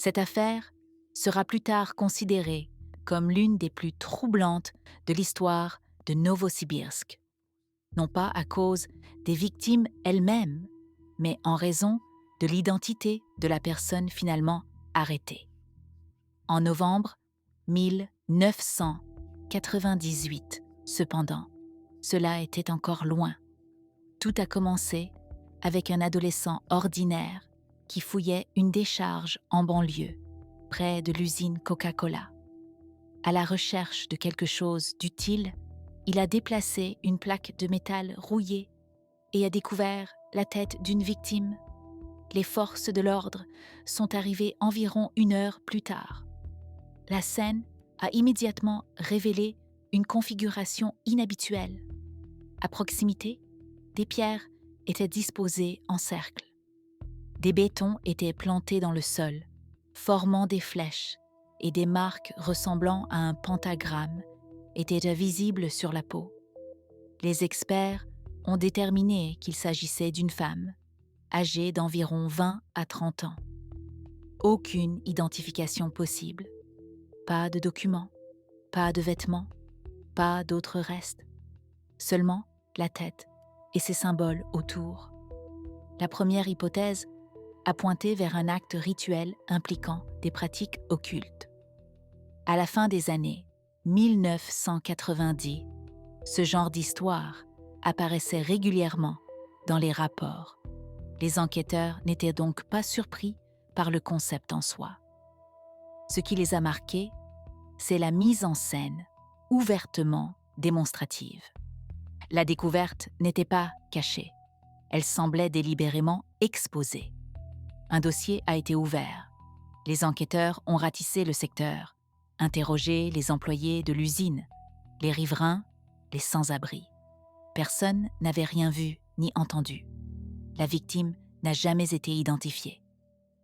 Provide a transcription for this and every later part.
Cette affaire sera plus tard considérée comme l'une des plus troublantes de l'histoire de Novosibirsk, non pas à cause des victimes elles-mêmes, mais en raison de l'identité de la personne finalement arrêtée. En novembre 1998, cependant, cela était encore loin. Tout a commencé avec un adolescent ordinaire qui fouillait une décharge en banlieue, près de l'usine Coca-Cola. À la recherche de quelque chose d'utile, il a déplacé une plaque de métal rouillée et a découvert la tête d'une victime. Les forces de l'ordre sont arrivées environ 1 heure plus tard. La scène a immédiatement révélé une configuration inhabituelle. À proximité, des pierres étaient disposées en cercle. Des bétons étaient plantés dans le sol, formant des flèches, et des marques ressemblant à un pentagramme étaient visibles sur la peau. Les experts ont déterminé qu'il s'agissait d'une femme, âgée d'environ 20 à 30 ans. Aucune identification possible. Pas de documents, pas de vêtements, pas d'autres restes. Seulement la tête et ses symboles autour. La première hypothèse a pointé vers un acte rituel impliquant des pratiques occultes. À la fin des années 1990, ce genre d'histoire apparaissait régulièrement dans les rapports. Les enquêteurs n'étaient donc pas surpris par le concept en soi. Ce qui les a marqués, c'est la mise en scène ouvertement démonstrative. La découverte n'était pas cachée, elle semblait délibérément exposée. Un dossier a été ouvert. Les enquêteurs ont ratissé le secteur, interrogé les employés de l'usine, les riverains, les sans-abri. Personne n'avait rien vu ni entendu. La victime n'a jamais été identifiée.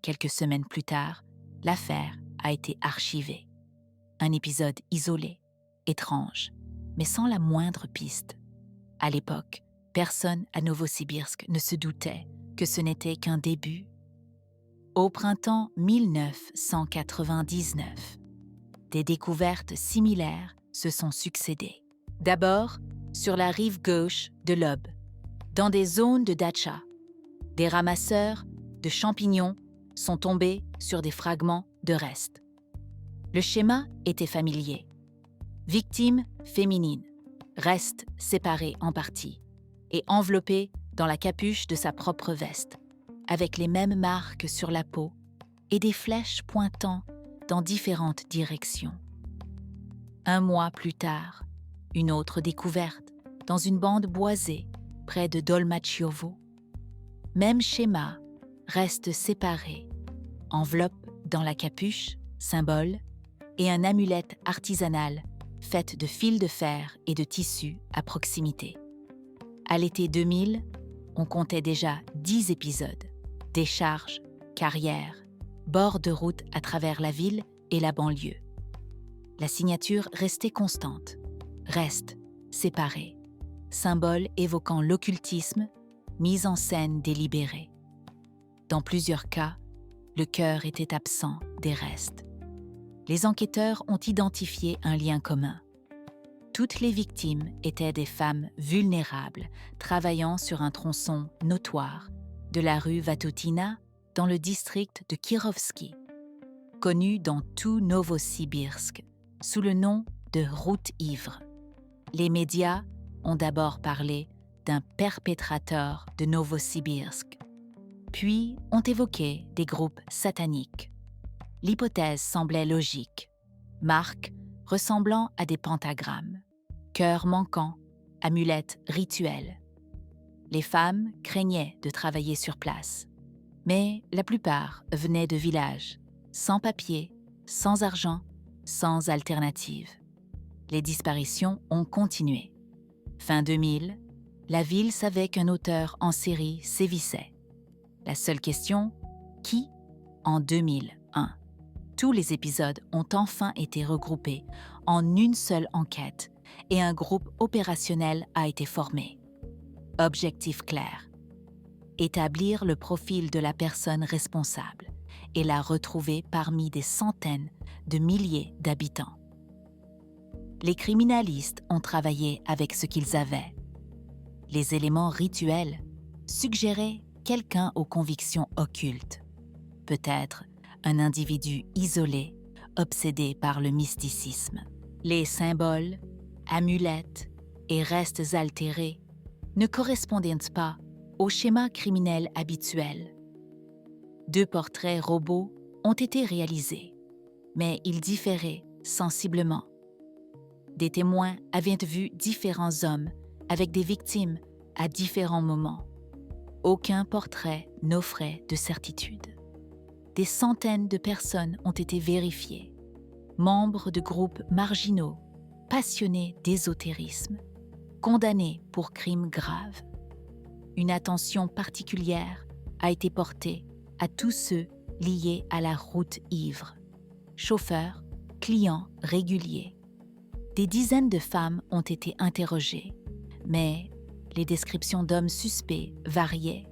Quelques semaines plus tard, l'affaire a été archivée. Un épisode isolé, étrange, mais sans la moindre piste. À l'époque, personne à Novosibirsk ne se doutait que ce n'était qu'un début. Au printemps 1999, des découvertes similaires se sont succédées. D'abord, sur la rive gauche de l'Ob, dans des zones de datcha, des ramasseurs de champignons sont tombés sur des fragments de restes. Le schéma était familier. Victime féminine, reste séparée en parties et enveloppée dans la capuche de sa propre veste, avec les mêmes marques sur la peau et des flèches pointant dans différentes directions. 1 mois plus tard, une autre découverte dans une bande boisée près de Dolmachiovo. Même schéma, reste séparé, enveloppe dans la capuche, symbole, et un amulette artisanale faite de fils de fer et de tissu à proximité. À l'été 2000, on comptait déjà 10 épisodes, décharges, carrières, bords de route à travers la ville et la banlieue. La signature restait constante, reste séparée, symbole évoquant l'occultisme, mise en scène délibérée. Dans plusieurs cas, le cœur était absent des restes. Les enquêteurs ont identifié un lien commun. Toutes les victimes étaient des femmes vulnérables travaillant sur un tronçon notoire de la rue Vatutina dans le district de Kirovski, connu dans tout Novosibirsk sous le nom de route ivre. Les médias ont d'abord parlé d'un perpétrateur de Novosibirsk, puis ont évoqué des groupes sataniques. L'hypothèse semblait logique. Marques ressemblant à des pentagrammes, cœurs manquants, amulettes rituelles. Les femmes craignaient de travailler sur place, mais la plupart venaient de villages, sans papier, sans argent, sans alternative. Les disparitions ont continué. Fin 2000, la ville savait qu'un auteur en série sévissait. La seule question, qui en 2001? Tous les épisodes ont enfin été regroupés en une seule enquête et un groupe opérationnel a été formé. Objectif clair: établir le profil de la personne responsable et l'a retrouvé parmi des centaines de milliers d'habitants. Les criminalistes ont travaillé avec ce qu'ils avaient. Les éléments rituels suggéraient quelqu'un aux convictions occultes, peut-être un individu isolé, obsédé par le mysticisme. Les symboles, amulettes et restes altérés ne correspondaient pas au schéma criminel habituel. 2 portraits robots ont été réalisés, mais ils différaient sensiblement. Des témoins avaient vu différents hommes avec des victimes à différents moments. Aucun portrait n'offrait de certitude. Des centaines de personnes ont été vérifiées, membres de groupes marginaux, passionnés d'ésotérisme, condamnés pour crimes graves. Une attention particulière a été portée à tous ceux liés à la route ivre, chauffeurs, clients réguliers. Des dizaines de femmes ont été interrogées, mais les descriptions d'hommes suspects variaient.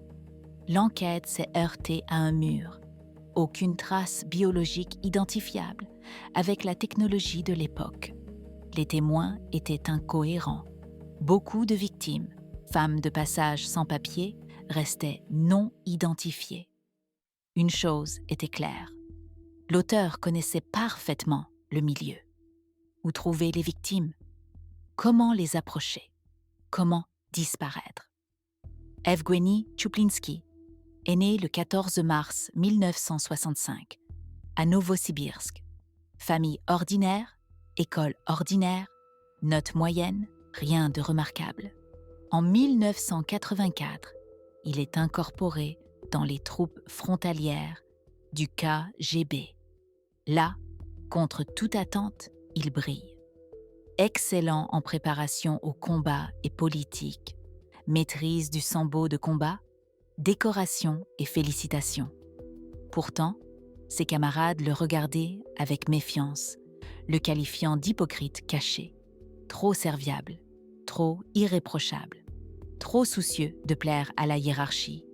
L'enquête s'est heurtée à un mur. Aucune trace biologique identifiable avec la technologie de l'époque. Les témoins étaient incohérents. Beaucoup de victimes, femmes de passage sans papier, restaient non identifiées. Une chose était claire. L'auteur connaissait parfaitement le milieu. Où trouver les victimes? Comment les approcher? Comment disparaître? Evgueni Tchouplinski est né le 14 mars 1965 à Novosibirsk. Famille ordinaire, école ordinaire, notes moyennes, rien de remarquable. En 1984, il est incorporé dans les troupes frontalières du KGB. Là, contre toute attente, il brille. Excellent en préparation au combat et politique, maîtrise du sambo de combat, décoration et félicitations. Pourtant, ses camarades le regardaient avec méfiance, le qualifiant d'hypocrite caché, trop serviable, trop irréprochable, trop soucieux de plaire à la hiérarchie.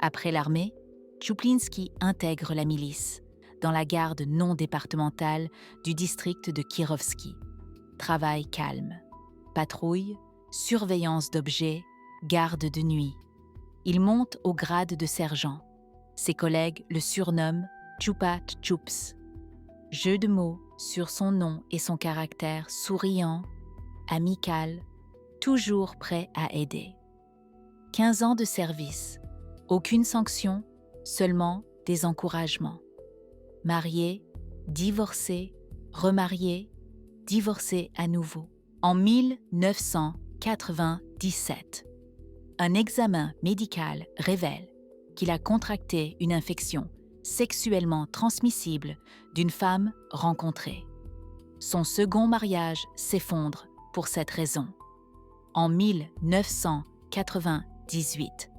Après l'armée, Tchouplinski intègre la milice dans la garde non départementale du district de Kirovski. Travail calme, patrouille, surveillance d'objets, garde de nuit. Il monte au grade de sergent. Ses collègues le surnomment Tchoupa Tchoups. Jeu de mots sur son nom et son caractère souriant, amical, toujours prêt à aider. 15 ans de service, aucune sanction, seulement des encouragements. Marié, divorcé, remarié, divorcé à nouveau. En 1997, un examen médical révèle qu'il a contracté une infection sexuellement transmissible d'une femme rencontrée. Son second mariage s'effondre pour cette raison. En 1998,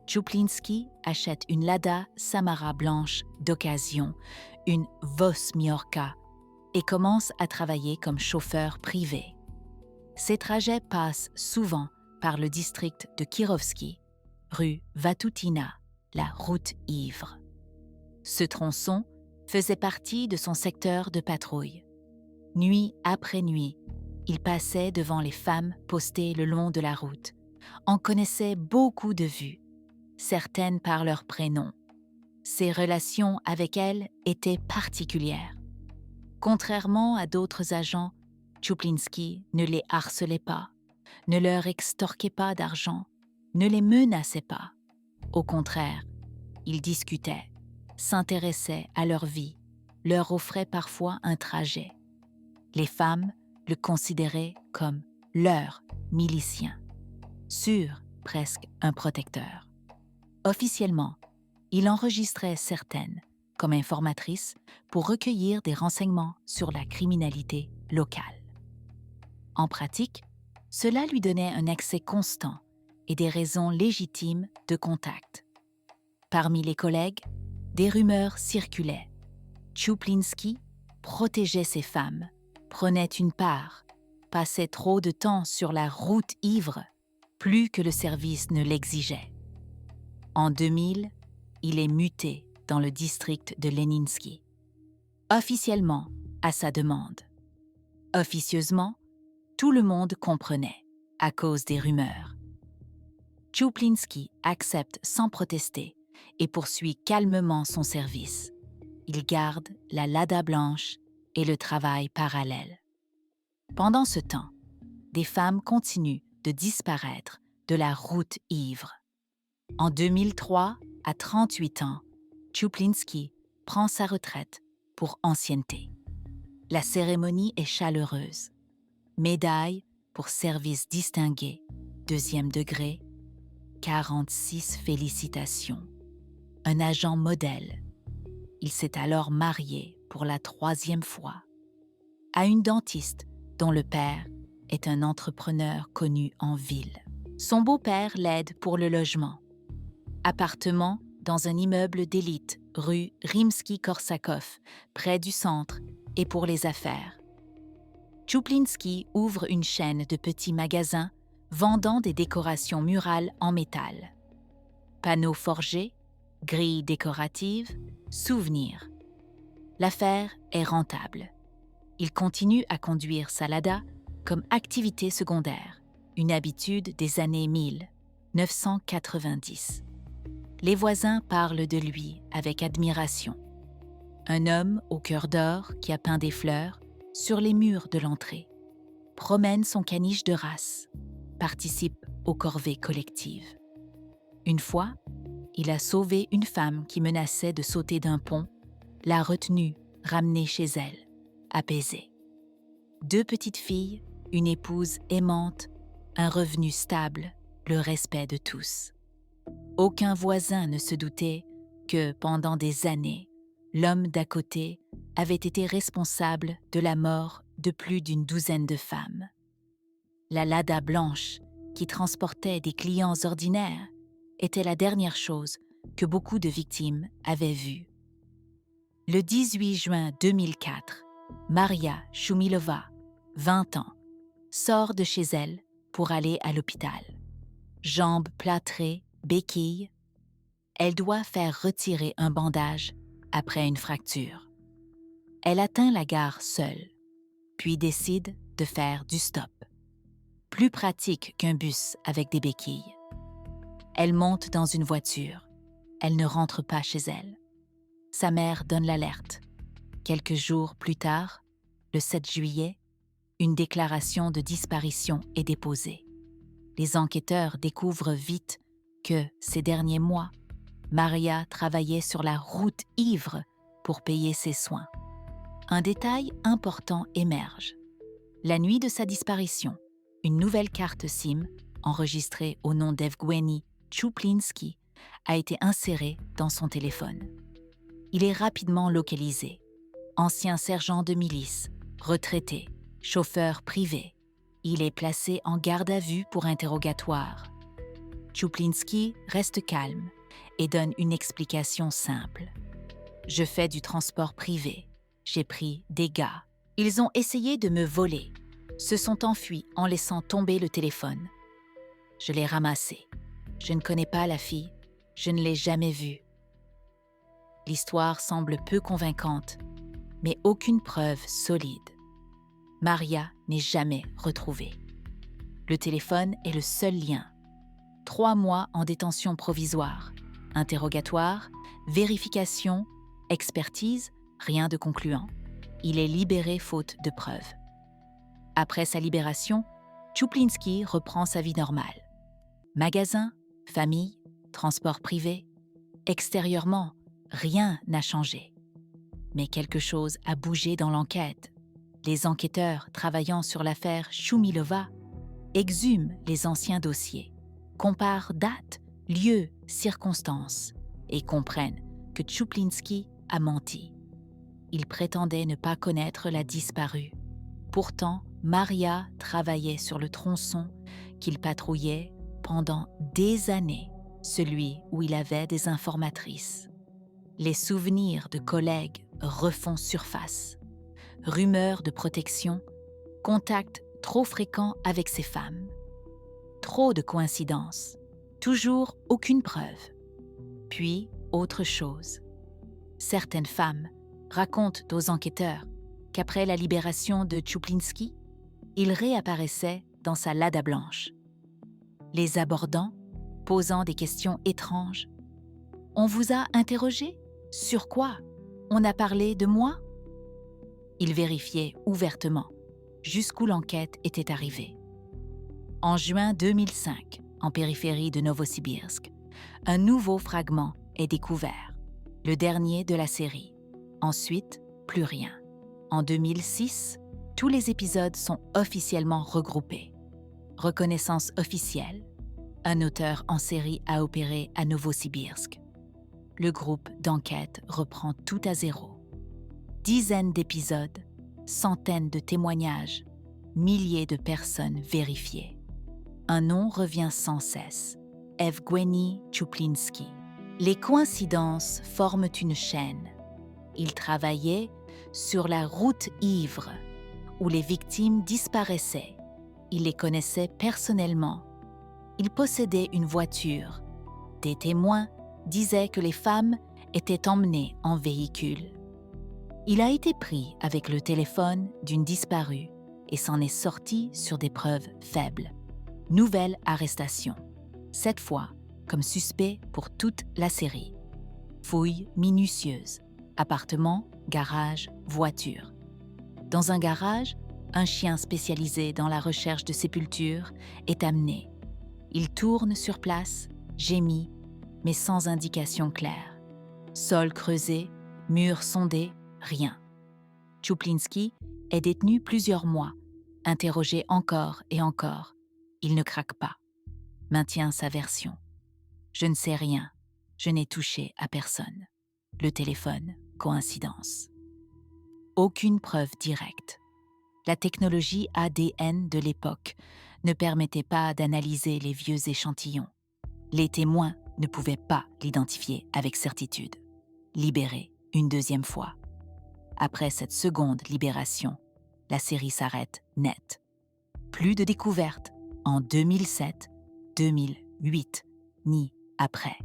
Tchouplinski achète une Lada Samara blanche d'occasion, une Vosmiorka, et commence à travailler comme chauffeur privé. Ses trajets passent souvent par le district de Kirovski, rue Vatutina, la route ivre. Ce tronçon faisait partie de son secteur de patrouille. Nuit après nuit, il passait devant les femmes postées le long de la route, en connaissait beaucoup de vues, certaines par leur prénom. Ses relations avec elles étaient particulières. Contrairement à d'autres agents, Tchouplinski ne les harcelait pas, ne leur extorquait pas d'argent, ne les menaçait pas. Au contraire, il discutait, s'intéressait à leur vie, leur offrait parfois un trajet. Les femmes le considéraient comme leur milicien, sûr presque un protecteur. Officiellement, il enregistrait certaines comme informatrices pour recueillir des renseignements sur la criminalité locale. En pratique, cela lui donnait un accès constant et des raisons légitimes de contact. Parmi les collègues, des rumeurs circulaient. Tchouplinski protégeait ses femmes, prenait une part, passait trop de temps sur la route ivre, plus que le service ne l'exigeait. En 2000, il est muté dans le district de Leninsky. Officiellement, à sa demande. Officieusement, tout le monde comprenait, à cause des rumeurs. Tchouplinski accepte sans protester et poursuit calmement son service. Il garde la Lada blanche et le travail parallèle. Pendant ce temps, des femmes continuent de disparaître de la route ivre. En 2003, à 38 ans, Tchouplinski prend sa retraite pour ancienneté. La cérémonie est chaleureuse. Médaille pour service distingué, 2e degré, 46 félicitations. Un agent modèle. Il s'est alors marié pour la 3e fois à une dentiste dont le père est un entrepreneur connu en ville. Son beau-père l'aide pour le logement. Appartement dans un immeuble d'élite, rue Rimsky-Korsakov, près du centre, et pour les affaires. Tchouplinski ouvre une chaîne de petits magasins vendant des décorations murales en métal. Panneaux forgés, grilles décoratives, souvenirs. L'affaire est rentable. Il continue à conduire sa Lada comme activité secondaire, une habitude des années 1990. Les voisins parlent de lui avec admiration. Un homme au cœur d'or qui a peint des fleurs sur les murs de l'entrée, promène son caniche de race, participe aux corvées collectives. Une fois, il a sauvé une femme qui menaçait de sauter d'un pont, l'a retenue, ramenée chez elle, apaisée. 2 petites filles, une épouse aimante, un revenu stable, le respect de tous. Aucun voisin ne se doutait que, pendant des années, l'homme d'à côté avait été responsable de la mort de plus d'une douzaine de femmes. La Lada blanche, qui transportait des clients ordinaires, était la dernière chose que beaucoup de victimes avaient vue. Le 18 juin 2004, Maria Shumilova, 20 ans, sort de chez elle pour aller à l'hôpital. Jambes plâtrées, béquilles, elle doit faire retirer un bandage après une fracture. Elle atteint la gare seule, puis décide de faire du stop. Plus pratique qu'un bus avec des béquilles. Elle monte dans une voiture. Elle ne rentre pas chez elle. Sa mère donne l'alerte. Quelques jours plus tard, le 7 juillet, une déclaration de disparition est déposée. Les enquêteurs découvrent vite que, ces derniers mois, Maria travaillait sur la route ivre pour payer ses soins. Un détail important émerge. La nuit de sa disparition, une nouvelle carte SIM, enregistrée au nom d'Evgueni Tchouplinski, a été insérée dans son téléphone. Il est rapidement localisé. Ancien sergent de milice, retraité, chauffeur privé. Il est placé en garde à vue pour interrogatoire. Tchouplinski reste calme et donne une explication simple. « Je fais du transport privé. J'ai pris des gars. Ils ont essayé de me voler. Se sont enfuis en laissant tomber le téléphone. Je l'ai ramassé. Je ne connais pas la fille. Je ne l'ai jamais vue. » L'histoire semble peu convaincante, mais aucune preuve solide. Maria n'est jamais retrouvée. Le téléphone est le seul lien. 3 mois en détention provisoire. Interrogatoire, vérification, expertise, rien de concluant. Il est libéré faute de preuves. Après sa libération, Tchouplinski reprend sa vie normale. Magasin, famille, transport privé. Extérieurement, rien n'a changé. Mais quelque chose a bougé dans l'enquête. Les enquêteurs travaillant sur l'affaire Shumilova exhument les anciens dossiers, comparent dates, lieux, circonstances et comprennent que Tchouplinski a menti. Il prétendait ne pas connaître la disparue. Pourtant, Maria travaillait sur le tronçon qu'il patrouillait pendant des années, celui où il avait des informatrices. Les souvenirs de collègues refont surface. Rumeurs de protection, contacts trop fréquents avec ces femmes. Trop de coïncidences, toujours aucune preuve. Puis, autre chose. Certaines femmes racontent aux enquêteurs qu'après la libération de Czuplinski, il réapparaissait dans sa Lada blanche. Les abordant, posant des questions étranges. « On vous a interrogé? Sur quoi? On a parlé de moi ?» Il vérifiait ouvertement jusqu'où l'enquête était arrivée. En juin 2005, en périphérie de Novosibirsk, un nouveau fragment est découvert, le dernier de la série. Ensuite, plus rien. En 2006, tous les épisodes sont officiellement regroupés. Reconnaissance officielle, un auteur en série a opéré à Novosibirsk. Le groupe d'enquête reprend tout à zéro. Dizaines d'épisodes, centaines de témoignages, milliers de personnes vérifiées. Un nom revient sans cesse, Evgueni Czuplinski. Les coïncidences forment une chaîne. Il travaillait sur la route ivre, où les victimes disparaissaient. Il les connaissait personnellement. Il possédait une voiture. Des témoins disaient que les femmes étaient emmenées en véhicule. Il a été pris avec le téléphone d'une disparue et s'en est sorti sur des preuves faibles. Nouvelle arrestation, cette fois comme suspect pour toute la série. Fouilles minutieuses, appartement, garage, voiture. Dans un garage, un chien spécialisé dans la recherche de sépultures est amené. Il tourne sur place, gémit, mais sans indication claire. Sol creusé, mur sondé, rien. Czuplinski est détenu plusieurs mois, interrogé encore et encore. Il ne craque pas, maintient sa version. Je ne sais rien, je n'ai touché à personne. Le téléphone, coïncidence. Aucune preuve directe. La technologie ADN de l'époque ne permettait pas d'analyser les vieux échantillons. Les témoins ne pouvaient pas l'identifier avec certitude. Libéré une deuxième fois. Après cette seconde libération, la série s'arrête net. Plus de découvertes en 2007, 2008, ni après.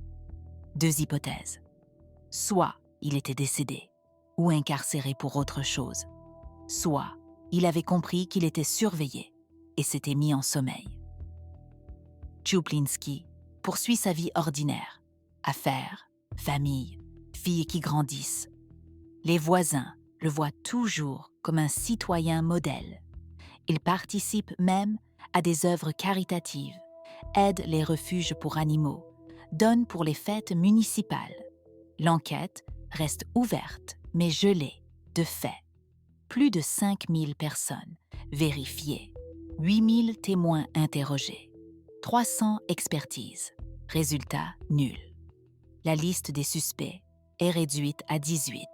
Deux hypothèses. Soit il était décédé ou incarcéré pour autre chose. Soit il avait compris qu'il était surveillé et s'était mis en sommeil. Czuplinski poursuit sa vie ordinaire. Affaires, famille, filles qui grandissent. Les voisins le voient toujours comme un citoyen modèle. Il participe même à des œuvres caritatives, aide les refuges pour animaux, donne pour les fêtes municipales. L'enquête reste ouverte, mais gelée, de fait. Plus de 5000 personnes vérifiées, 8000 témoins interrogés, 300 expertises. Résultat nul. La liste des suspects est réduite à 18.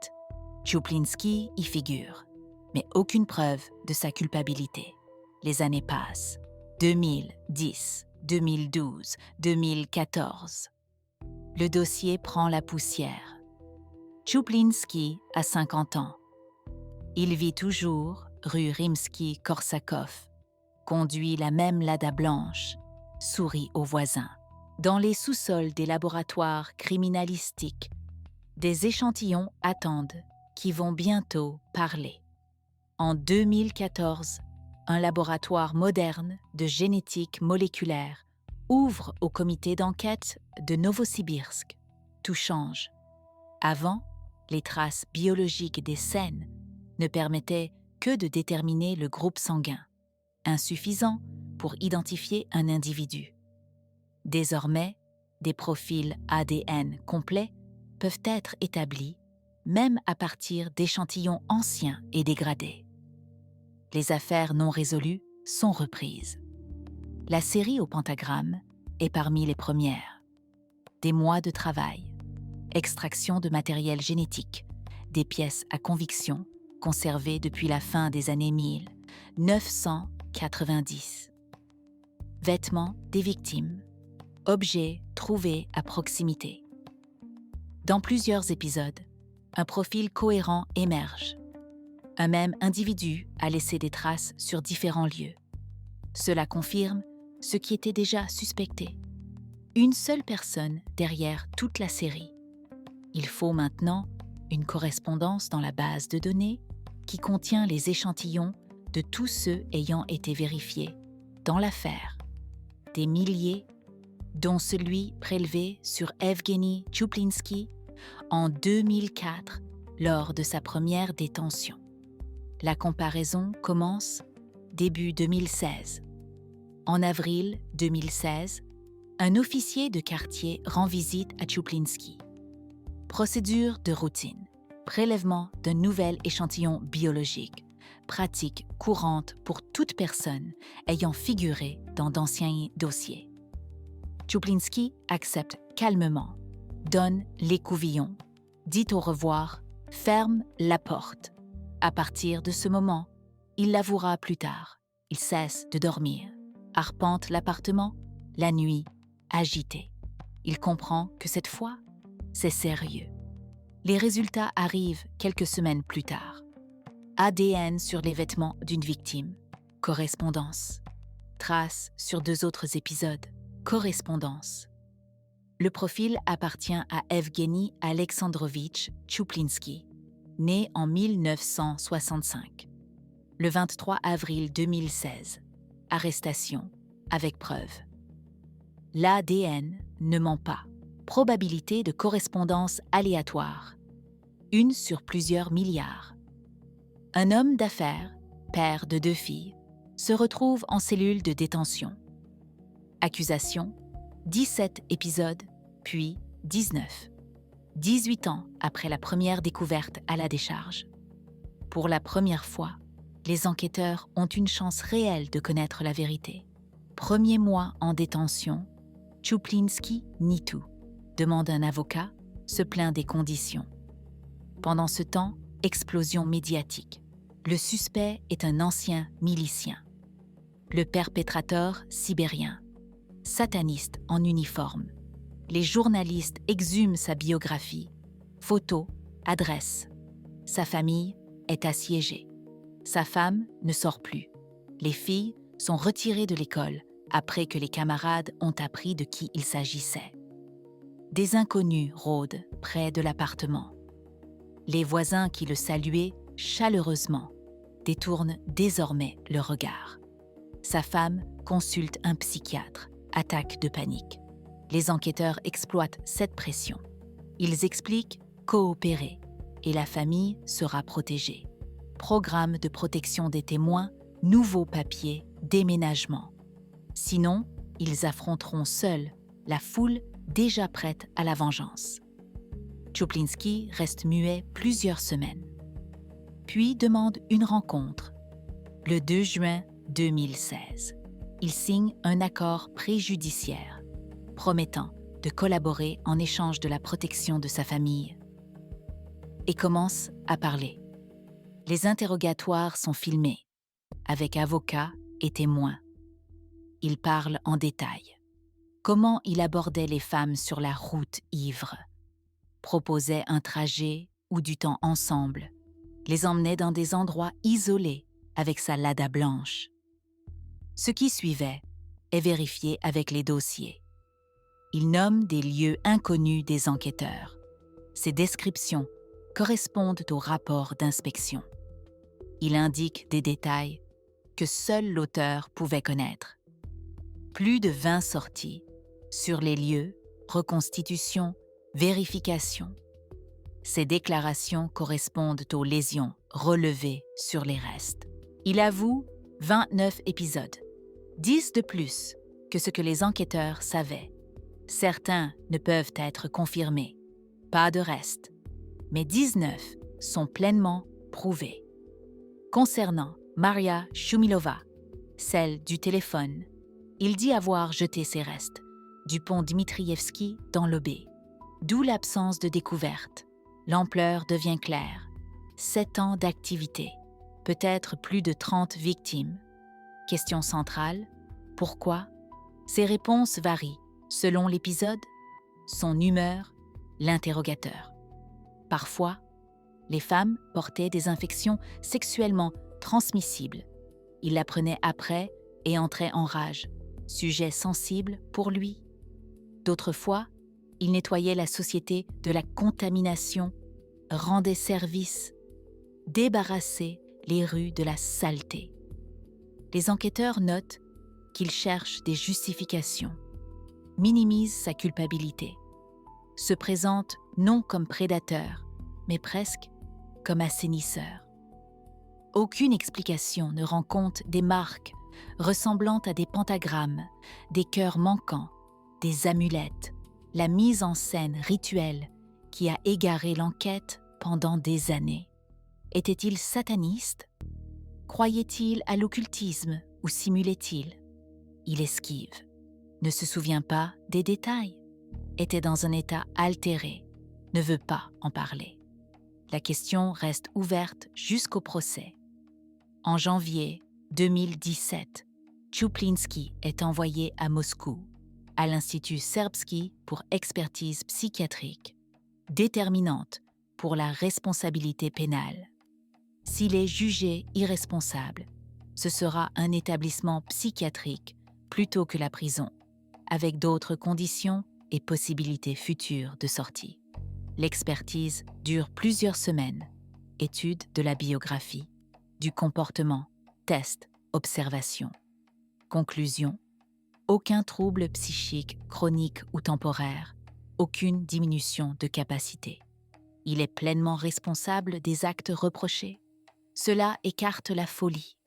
Czuplinski y figure, mais aucune preuve de sa culpabilité. Les années passent. 2010, 2012, 2014. Le dossier prend la poussière. Czuplinski a 50 ans. Il vit toujours rue Rimsky-Korsakov, conduit la même Lada blanche, sourit aux voisins. Dans les sous-sols des laboratoires criminalistiques, des échantillons attendent qui vont bientôt parler. En 2014, un laboratoire moderne de génétique moléculaire ouvre au comité d'enquête de Novosibirsk. Tout change. Avant, les traces biologiques des scènes ne permettaient que de déterminer le groupe sanguin, insuffisant pour identifier un individu. Désormais, des profils ADN complets peuvent être établis, même à partir d'échantillons anciens et dégradés. Les affaires non résolues sont reprises. La série au pentagramme est parmi les premières. Des mois de travail, extraction de matériel génétique, des pièces à conviction conservées depuis la fin des années 1990. Vêtements des victimes, objets trouvés à proximité. Dans plusieurs épisodes, un profil cohérent émerge. Un même individu a laissé des traces sur différents lieux. Cela confirme ce qui était déjà suspecté. Une seule personne derrière toute la série. Il faut maintenant une correspondance dans la base de données qui contient les échantillons de tous ceux ayant été vérifiés dans l'affaire. Des milliers, dont celui prélevé sur Evgeny Tchouplinski en 2004 lors de sa première détention. La comparaison commence début 2016. En avril 2016, un officier de quartier rend visite à Tchouplinski. Procédure de routine, prélèvement d'un nouvel échantillon biologique, pratique courante pour toute personne ayant figuré dans d'anciens dossiers. Tchouplinski accepte calmement, donne l'écouvillon, dit au revoir, ferme la porte. À partir de ce moment, il l'avouera plus tard. Il cesse de dormir, arpente l'appartement, la nuit, agité. Il comprend que cette fois, c'est sérieux. Les résultats arrivent quelques semaines plus tard. ADN sur les vêtements d'une victime, correspondance. Traces sur 2 autres épisodes, correspondance. Le profil appartient à Evgeny Alexandrovitch Tchouplinski, né en 1965. Le 23 avril 2016, arrestation avec preuve. L'ADN ne ment pas. Probabilité de correspondance aléatoire. 1 sur plusieurs milliards. Un homme d'affaires, père de 2 filles, se retrouve en cellule de détention. Accusation, 17 épisodes, puis 19. 18 ans après la première découverte à la décharge. Pour la première fois, les enquêteurs ont une chance réelle de connaître la vérité. Premier mois en détention, Tchouplinski nie tout, demande un avocat, se plaint des conditions. Pendant ce temps, explosion médiatique. Le suspect est un ancien milicien. Le perpétrateur sibérien. Sataniste en uniforme. Les journalistes exhument sa biographie. Photos, adresses. Sa famille est assiégée. Sa femme ne sort plus. Les filles sont retirées de l'école après que les camarades ont appris de qui il s'agissait. Des inconnus rôdent près de l'appartement. Les voisins qui le saluaient chaleureusement détournent désormais le regard. Sa femme consulte un psychiatre, attaque de panique. Les enquêteurs exploitent cette pression. Ils expliquent coopérer et la famille sera protégée. Programme de protection des témoins, nouveaux papiers, déménagement. Sinon, ils affronteront seuls la foule déjà prête à la vengeance. Tchouplinski reste muet plusieurs semaines, puis demande une rencontre. Le 2 juin 2016, il signe un accord préjudiciaire, promettant de collaborer en échange de la protection de sa famille, et commence à parler. Les interrogatoires sont filmés, avec avocats et témoins. Il parle en détail. Comment il abordait les femmes sur la route ivre, proposait un trajet ou du temps ensemble, les emmenait dans des endroits isolés avec sa Lada blanche. Ce qui suivait est vérifié avec les dossiers. Il nomme des lieux inconnus des enquêteurs. Ces descriptions correspondent aux rapports d'inspection. Il indique des détails que seul l'auteur pouvait connaître. Plus de 20 sorties sur les lieux, reconstitution, vérification. Ces déclarations correspondent aux lésions relevées sur les restes. Il avoue 29 épisodes, 10 de plus que ce que les enquêteurs savaient. Certains ne peuvent être confirmés, pas de reste, mais 19 sont pleinement prouvés. Concernant Maria Shumilova, celle du téléphone, il dit avoir jeté ses restes du pont Dmitrievski dans l'Obé, d'où l'absence de découverte. L'ampleur devient claire. 7 ans d'activité, peut-être plus de 30 victimes. Question centrale, pourquoi? Ses réponses varient selon l'épisode, son humeur, l'interrogateur. Parfois, les femmes portaient des infections sexuellement transmissibles. Il l'apprenait après et entrait en rage, sujet sensible pour lui. D'autres fois, il nettoyait la société de la contamination rendait service, débarrassait les rues de la saleté. Les enquêteurs notent qu'il cherche des justifications, minimise sa culpabilité, se présente non comme prédateur, mais presque comme assainisseur. Aucune explication ne rend compte des marques ressemblant à des pentagrammes, des cœurs manquants, des amulettes, la mise en scène rituelle qui a égaré l'enquête pendant des années. Était-il sataniste? Croyait-il à l'occultisme ou simulait-il? Il esquive, ne se souvient pas des détails, était dans un état altéré, ne veut pas en parler. La question reste ouverte jusqu'au procès. En janvier 2017, Czuplinski est envoyé à Moscou, à l'Institut Serbski pour expertise psychiatrique, déterminante pour la responsabilité pénale. S'il est jugé irresponsable, ce sera un établissement psychiatrique plutôt que la prison, avec d'autres conditions et possibilités futures de sortie. L'expertise dure plusieurs semaines. Étude de la biographie, du comportement, test, observation. Conclusion: aucun trouble psychique chronique ou temporaire, aucune diminution de capacité. Il est pleinement responsable des actes reprochés. Cela écarte la folie.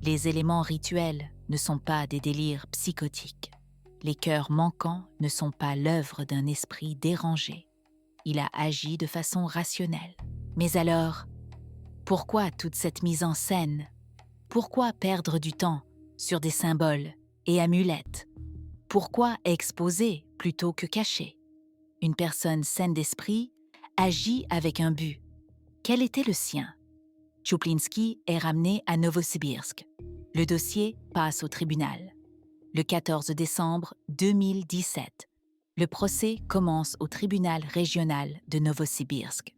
Les éléments rituels ne sont pas des délires psychotiques. Les cœurs manquants ne sont pas l'œuvre d'un esprit dérangé. Il a agi de façon rationnelle. Mais alors, pourquoi toute cette mise en scène? Pourquoi perdre du temps sur des symboles et amulettes? Pourquoi exposer plutôt que cacher? Une personne saine d'esprit agit avec un but. Quel était le sien? Czuplinski est ramené à Novosibirsk. Le dossier passe au tribunal. Le 14 décembre 2017, le procès commence au tribunal régional de Novosibirsk.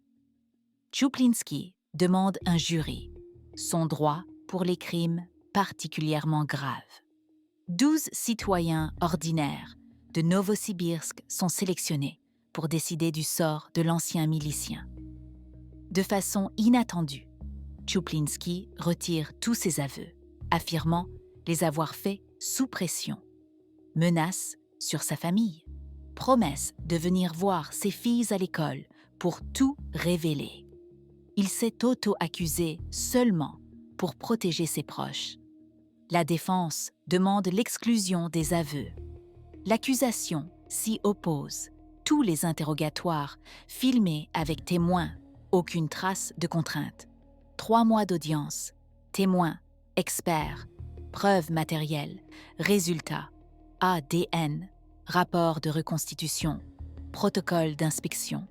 Czuplinski demande un jury, son droit pour les crimes particulièrement graves. 12 citoyens ordinaires de Novosibirsk sont sélectionnés pour décider du sort de l'ancien milicien. De façon inattendue, Czuplinski retire tous ses aveux, affirmant les avoir faits sous pression. Menace sur sa famille, promesse de venir voir ses filles à l'école pour tout révéler. Il s'est auto-accusé seulement pour protéger ses proches. La défense demande l'exclusion des aveux. L'accusation s'y oppose. Tous les interrogatoires filmés avec témoins, aucune trace de contrainte. 3 mois d'audience, témoins, experts, preuves matérielles, résultats, ADN, rapport de reconstitution, protocole d'inspection.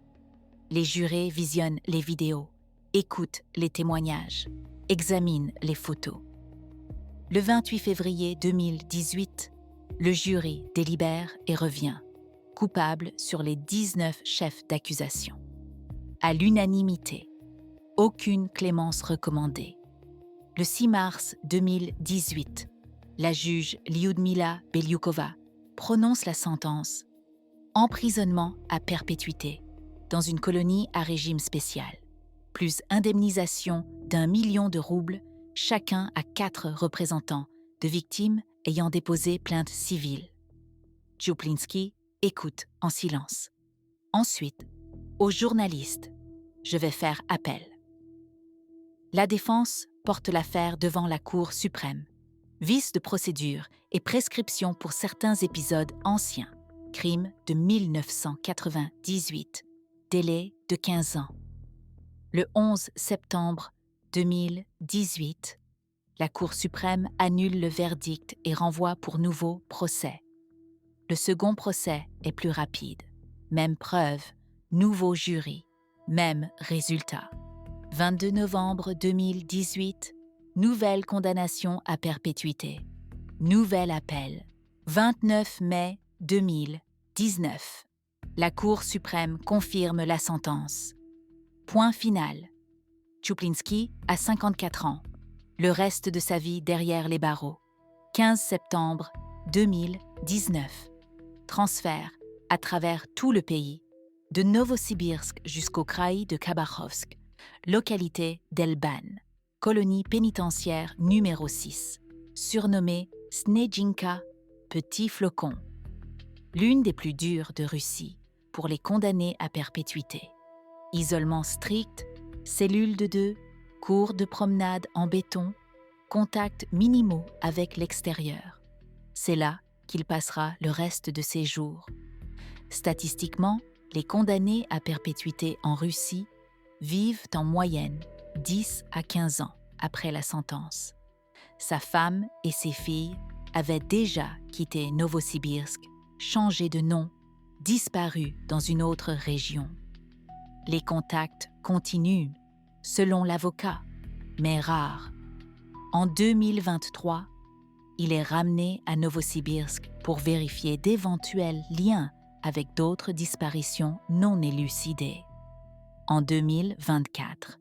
Les jurés visionnent les vidéos, écoutent les témoignages, examinent les photos. Le 28 février 2018, le jury délibère et revient, coupable sur les 19 chefs d'accusation. À l'unanimité, aucune clémence recommandée. Le 6 mars 2018, la juge Lyudmila Belyukova prononce la sentence « Emprisonnement à perpétuité dans une colonie à régime spécial, plus indemnisation d'1 million de roubles, chacun à 4 représentants de victimes ayant déposé plainte civile. » Czuplinski écoute en silence. Ensuite, aux journalistes, je vais faire appel. La défense porte l'affaire devant la Cour suprême. Vice de procédure et prescription pour certains épisodes anciens. Crime de 1998. Délai de 15 ans. Le 11 septembre 2018, la Cour suprême annule le verdict et renvoie pour nouveau procès. Le second procès est plus rapide. Même preuve, nouveau jury, même résultat. 22 novembre 2018, nouvelle condamnation à perpétuité. Nouvel appel. 29 mai 2019. La Cour suprême confirme la sentence. Point final. Czuplinski a 54 ans. Le reste de sa vie derrière les barreaux. 15 septembre 2019. Transfert à travers tout le pays De Novosibirsk jusqu'au kraï de Khabarovsk, localité d'Elban, colonie pénitentiaire numéro 6, surnommée Snejinka, petit flocon. L'une des plus dures de Russie pour les condamnés à perpétuité. Isolement strict, cellules de 2, cours de promenade en béton, contacts minimaux avec l'extérieur. C'est là qu'il passera le reste de ses jours. Statistiquement, les condamnés à perpétuité en Russie vivent en moyenne 10 à 15 ans après la sentence. Sa femme et ses filles avaient déjà quitté Novosibirsk, changé de nom, disparu dans une autre région. Les contacts continuent, selon l'avocat, mais rares. En 2023, il est ramené à Novosibirsk pour vérifier d'éventuels liens avec d'autres disparitions non élucidées. En 2024,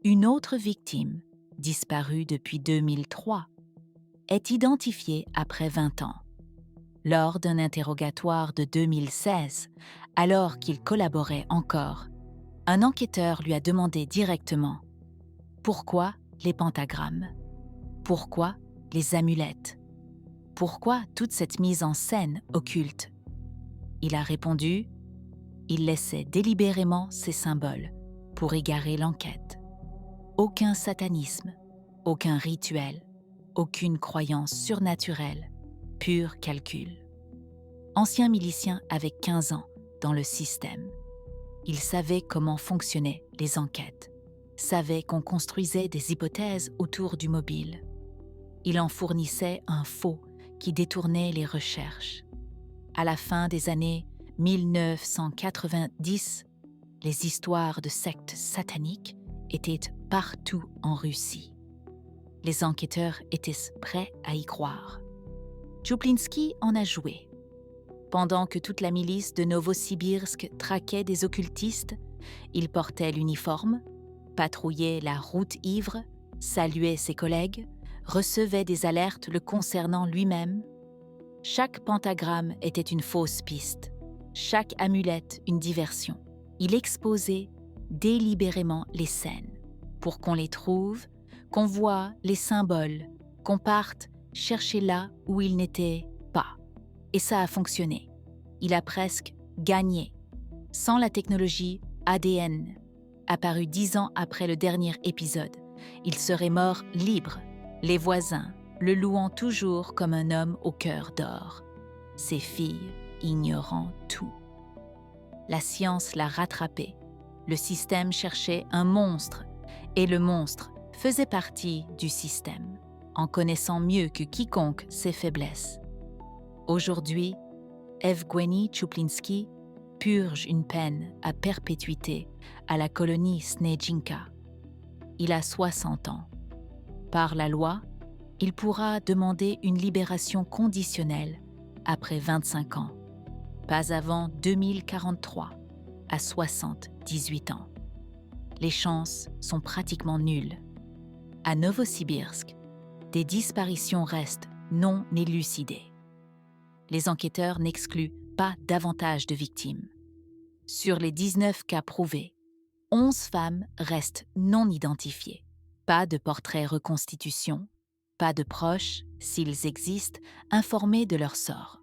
une autre victime, disparue depuis 2003, est identifiée après 20 ans. Lors d'un interrogatoire de 2016, alors qu'il collaborait encore, un enquêteur lui a demandé directement « Pourquoi les pentagrammes ? Pourquoi les amulettes ? Pourquoi toute cette mise en scène occulte ?» Il a répondu « Il laissait délibérément ces symboles pour égarer l'enquête. Aucun satanisme, aucun rituel, aucune croyance surnaturelle, pur calcul. » Ancien milicien avec 15 ans dans le système, il savait comment fonctionnaient les enquêtes, savait qu'on construisait des hypothèses autour du mobile. Il en fournissait un faux qui détournait les recherches. À la fin des années 1990, les histoires de sectes sataniques étaient partout en Russie. Les enquêteurs étaient prêts à y croire. Tchouplinski en a joué. Pendant que toute la milice de Novosibirsk traquait des occultistes, il portait l'uniforme, patrouillait la route ivre, saluait ses collègues, recevait des alertes le concernant lui-même. Chaque pentagramme était une fausse piste, chaque amulette une diversion. Il exposait délibérément les scènes pour qu'on les trouve, qu'on voie les symboles, qu'on parte chercher là où ils n'étaient pas. Et ça a fonctionné. Il a presque gagné. Sans la technologie ADN, apparue 10 ans après le dernier épisode, il serait mort libre, les voisins le louant toujours comme un homme au cœur d'or, ses filles ignorant tout. La science l'a rattrapé. Le système cherchait un monstre, et le monstre faisait partie du système, en connaissant mieux que quiconque ses faiblesses. Aujourd'hui, Evgueni Tchouplinski purge une peine à perpétuité à la colonie Snejinka. Il a 60 ans. Par la loi, il pourra demander une libération conditionnelle après 25 ans, pas avant 2043, à 78 ans. Les chances sont pratiquement nulles. À Novosibirsk, des disparitions restent non élucidées. Les enquêteurs n'excluent pas davantage de victimes. Sur les 19 cas prouvés, 11 femmes restent non identifiées. Pas de portrait reconstitution, pas de proches, s'ils existent, informés de leur sort.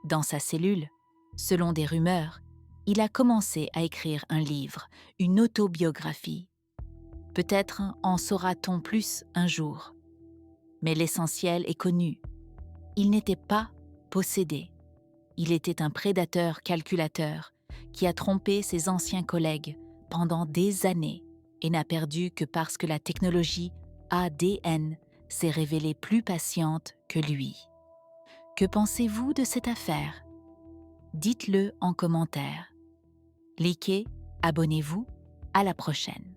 Dans sa cellule, selon des rumeurs, il a commencé à écrire un livre, une autobiographie. Peut-être en saura-t-on plus un jour. Mais l'essentiel est connu. Il n'était pas possédé. Il était un prédateur calculateur qui a trompé ses anciens collègues pendant des années et n'a perdu que parce que la technologie ADN s'est révélée plus patiente que lui. Que pensez-vous de cette affaire? Dites-le en commentaire. Likez, abonnez-vous, à la prochaine.